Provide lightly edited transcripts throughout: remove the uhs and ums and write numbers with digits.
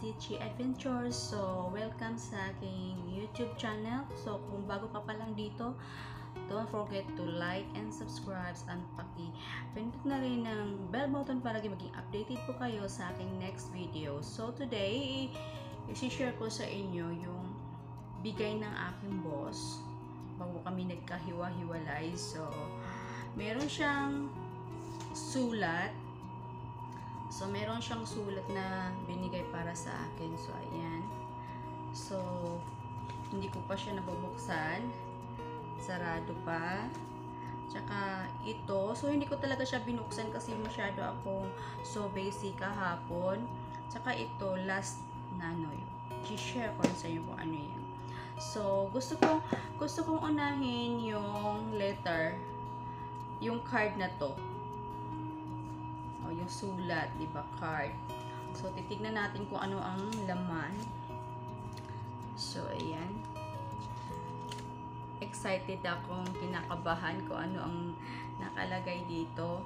Stitchy Adventures. So, welcome sa aking YouTube channel. So, kung bago ka pa lang dito, don't forget to like and subscribe and paki-pindot na rin ng bell button para maging updated po kayo sa aking next video. So, today, isi-share ko sa inyo yung bigay ng aking boss bago kami nagkahiwa-hiwalay. So, meron siyang sulat. So, meron siyang sulat na binigay para sa akin. So, ayan. So, hindi ko pa siya nabubuksan. Sarado pa. Tsaka, ito. So, hindi ko talaga siya binuksan kasi masyado akong so basic kahapon. Tsaka, ito, last na ano yun. I-share ko sa inyo kung ano yan. So, gusto kong unahin yung letter. Yung card na to. Yung sulat, di ba, card. So, titignan natin kung ano ang laman. So, ayan. Excited akong kinakabahan kung ano ang nakalagay dito.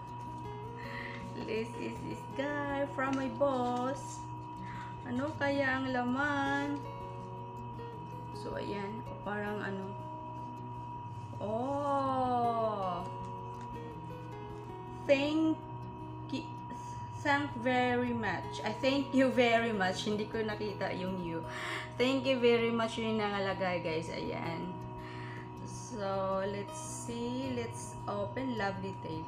This is this guy from my boss. Ano kaya ang laman? So, ayan. Parang ano. Oh! Thank very much. I thank you very much. Hindi ko nakita yung you. Thank you very much yung nakalagay, guys. Ayan. So, let's see. Let's open. Lovely tape.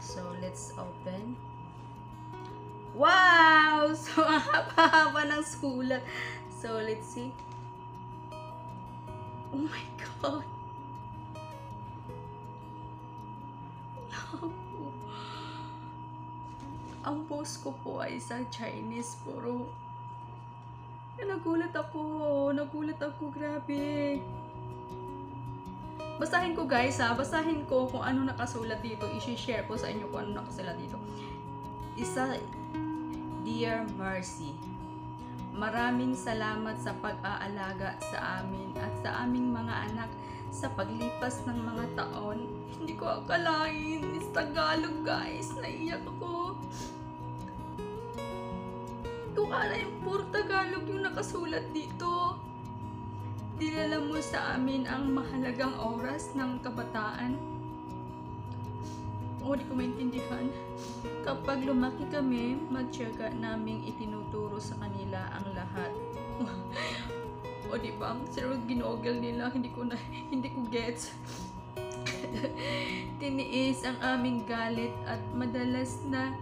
So, let's open. Wow! So, ang haba-haba ng sulat. So, let's see. Oh my God! Ang boss ko po ay isang Chinese, puro. Nagulat ako, grabe. Basahin ko, guys, ha. Basahin ko kung ano nakasulat dito. I-share ko sa inyo kung ano nakasulat dito. Isa, Dear Mercy, maraming salamat sa pag-aalaga sa amin at sa aming mga anak sa paglipas ng mga taon. Hindi ko akalain. It's Tagalog, guys. Naiyak ako. Kung ala yung puro Tagalog yung nakasulat dito. Dinala mo sa amin ang mahalagang oras ng kabataan. Di ko maintindihan. Kapag lumaki kami, matyaga naming itinuturo sa kanila ang lahat. Diba? Pero ginogel nila, hindi ko gets. Tiniis ang aming galit at madalas na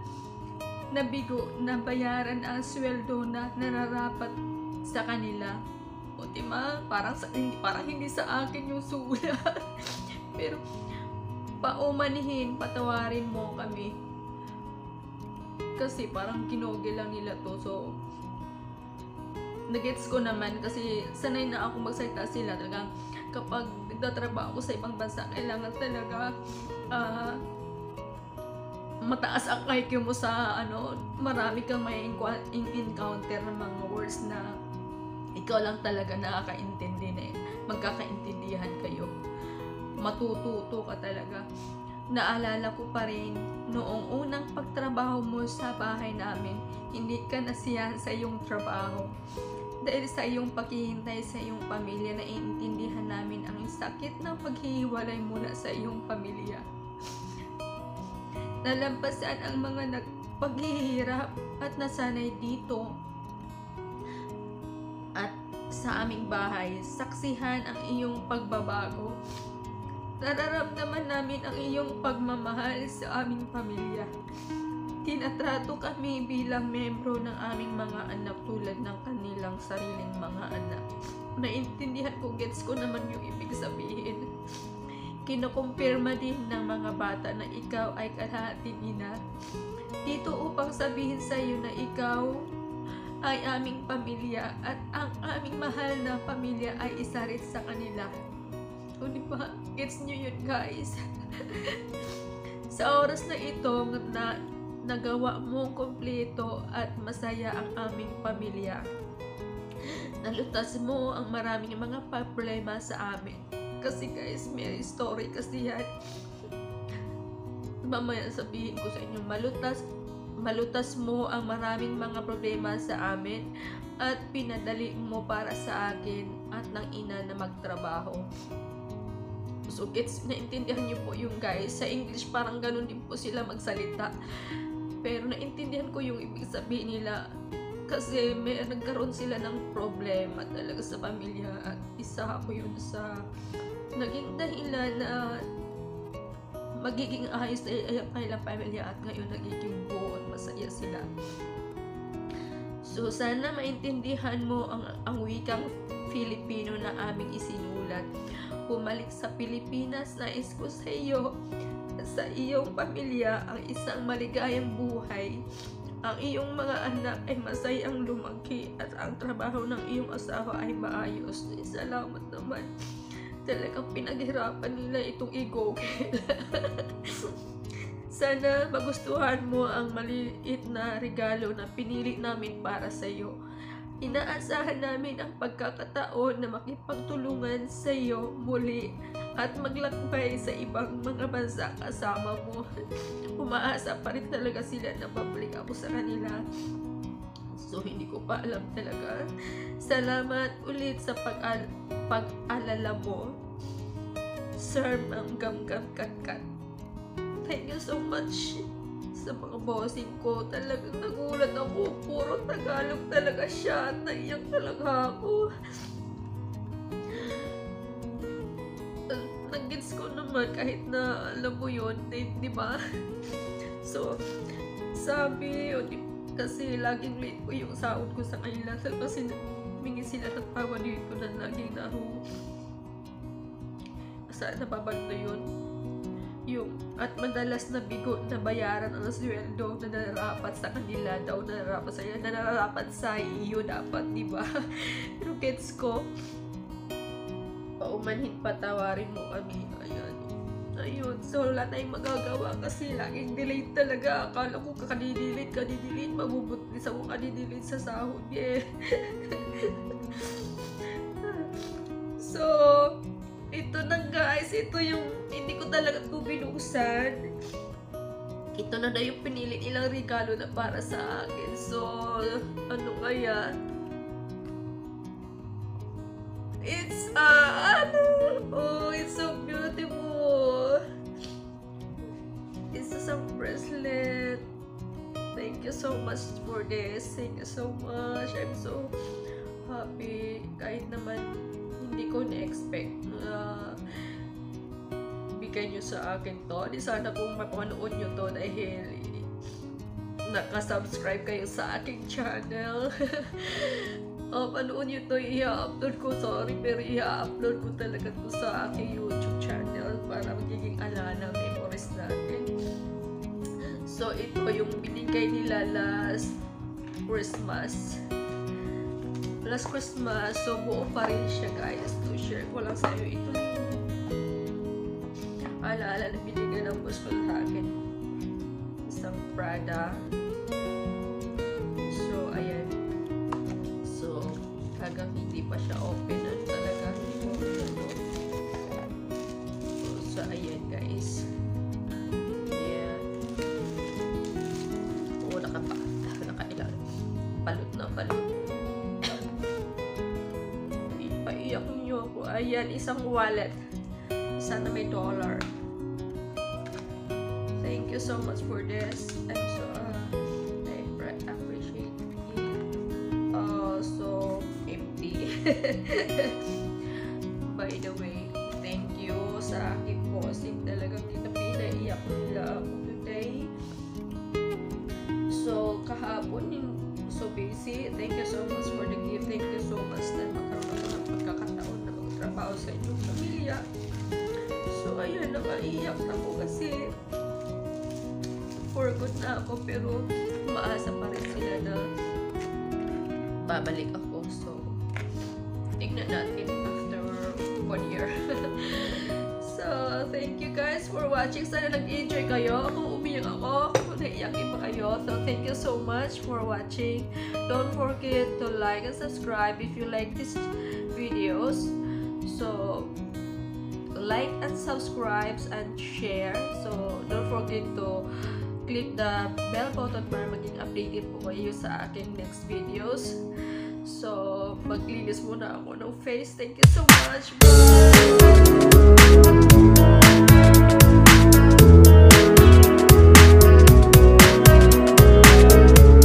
nabigo na bayaran ang sweldo na nararapat sa kanila. Diba? Parang hindi sa akin yung sulat. Pero paumanihin, patawarin mo kami. Kasi parang kinogel lang nila to. So, nagets ko naman kasi sanay na ako magsalita sila. Talagang kapag nagtatrabaho ako sa ibang bansa, kailangan talaga mataas ang IQ mo sa marami kang may encounter ng mga words na ikaw lang talaga nakakaintindi na magkakaintindihan kayo. Matututo ka talaga. Naalala ko pa rin noong unang pagtrabaho mo sa bahay namin, hindi ka nasiyahan sa iyong trabaho. Dahil sa iyong paghihintay sa iyong pamilya, naiintindihan namin ang sakit ng paghihiwalay muna sa iyong pamilya. Nalampasan ang mga paghihirap at nasanay dito at sa aming bahay, saksihan ang iyong pagbabago. Nararamdaman namin ang iyong pagmamahal sa aming pamilya. Tinatrato kami bilang membro ng aming mga anak tulad ng kanilang sariling mga anak. Naintindihan ko, gets ko naman yung ibig sabihin. Kinukumpirma din ng mga bata na ikaw ay kalahating ina. Dito upang sabihin sa iyo na ikaw ay aming pamilya at ang aming mahal na pamilya ay isa rin sa kanila. Diba? Gets nyo yun, guys? Sa oras na ito na nagawa mong kompleto at masaya ang aming pamilya, nalutas mo ang maraming mga problema sa amin. Kasi, guys, may story kasi yan. Mamaya sabihin ko sa inyo, malutas malutas mo ang maraming mga problema sa amin at pinadali mo para sa akin at ng ina na magtrabaho. So gets, naintindihan niyo po yung guys. Sa English parang ganun din po sila magsalita. Pero naintindihan ko yung ibig sabihin nila. Kasi may nagkaroon sila ng problema talaga sa pamilya. At isa ko yun sa naging dahilan na magiging ayos na kailang pamilya. At ngayon nagiging buo at masaya sila. So sana maintindihan mo ang wikang Filipino na aming isinulat. Bumalik sa Pilipinas, nais ko sa iyo at sa iyong pamilya ang isang maligayang buhay. Ang iyong mga anak ay masayang lumaki at ang trabaho ng iyong asawa ay maayos. Salamat naman. Talagang pinaghirapan nila itong i-google. Sana magustuhan mo ang maliit na regalo na pinili namin para sa iyo. Inaasahan namin ang pagkakataon na makipagtulungan sa iyo muli at maglakbay sa ibang mga bansa kasama mo. Umaasa pa rin talaga sila na babalik ako sa kanila. So hindi ko pa alam talaga. Salamat ulit sa pag-alala mo. Sir Gamgam Katkat. Thank you so much sa mga bossing ko. Talagang nagulat ako. Puro Tagalog talaga siya. Naiyak talaga ako. Nag-gets ko naman kahit na alam mo yun. Di ba? So, sabi yun. Kasi laging late ko yung sahod ko sa kanila. Kasi humingi sila ng tawa dito na laging saan nababanto yun. At madalas na bigo na bayaran ang sweldo na nararapat sa kanila daw, nararapat sa iyo, nararapat sa iyo dapat, di ba? Pero gets ko, paumanhin patawarin mo kami. Ayun, so wala tayong magagawa kasi laging delayed talaga. Akala ko kadidelete, mabubutis ako kadidelete sa sahod. Yeah. So, ito na guys, ito yung hindi ko talaga ito binuksan. Ito na yung pinili nilang regalo na para sa akin. So, ano kaya? It's it's so beautiful. It's just a bracelet. Thank you so much for this. Thank you so much. I'm so happy. Kahit naman hindi ko na-expect na bigay nyo sa akin to. Di sana kung mapanood nyo to dahil nakasubscribe kayo sa aking channel. Panood nyo to, i-upload ko. Sorry, pero i-upload ko talaga to sa aking YouTube channel para magiging alala memories natin. So, ito yung binigay nila last Christmas. So buo pa rin siya guys. To share ko lang sa iyo ito. Alaala na binigyan ng boss ko sa akin. Isang Prada. So, ayan. So, hanggang hindi pa siya open na talaga. So, ayan guys. Ayan. Oo, nakailan. Balot na balot. Paiyak niyo ako. Ayan, isang wallet. Sana may dollar. Thank you so much for this. I'm so I appreciate it. So empty. By the way, thank you sa aking posting. Talagang pinaiyak nila ako today. So kahapon so busy. Thank you so much for the gift. Thank you so much na magkaroon ako ng pagkakataon na magtrabaho sa inyong pamilya. So ayun, nakaiyak na ako kasi for good na ako, pero umaasa pa rin sila na babalik ako. So tignan natin after 1 year. So thank you guys for watching. Sana nag-enjoy kayo. Kung umiyak ako, kung naiyakin pa kayo. So thank you so much for watching. Don't forget to like and subscribe if you like these videos. So like and subscribe and share. So don't forget to click the bell button para maging updated po kayo sa aking next videos. So, maglinis muna ako ng face. Thank you so much. Bye!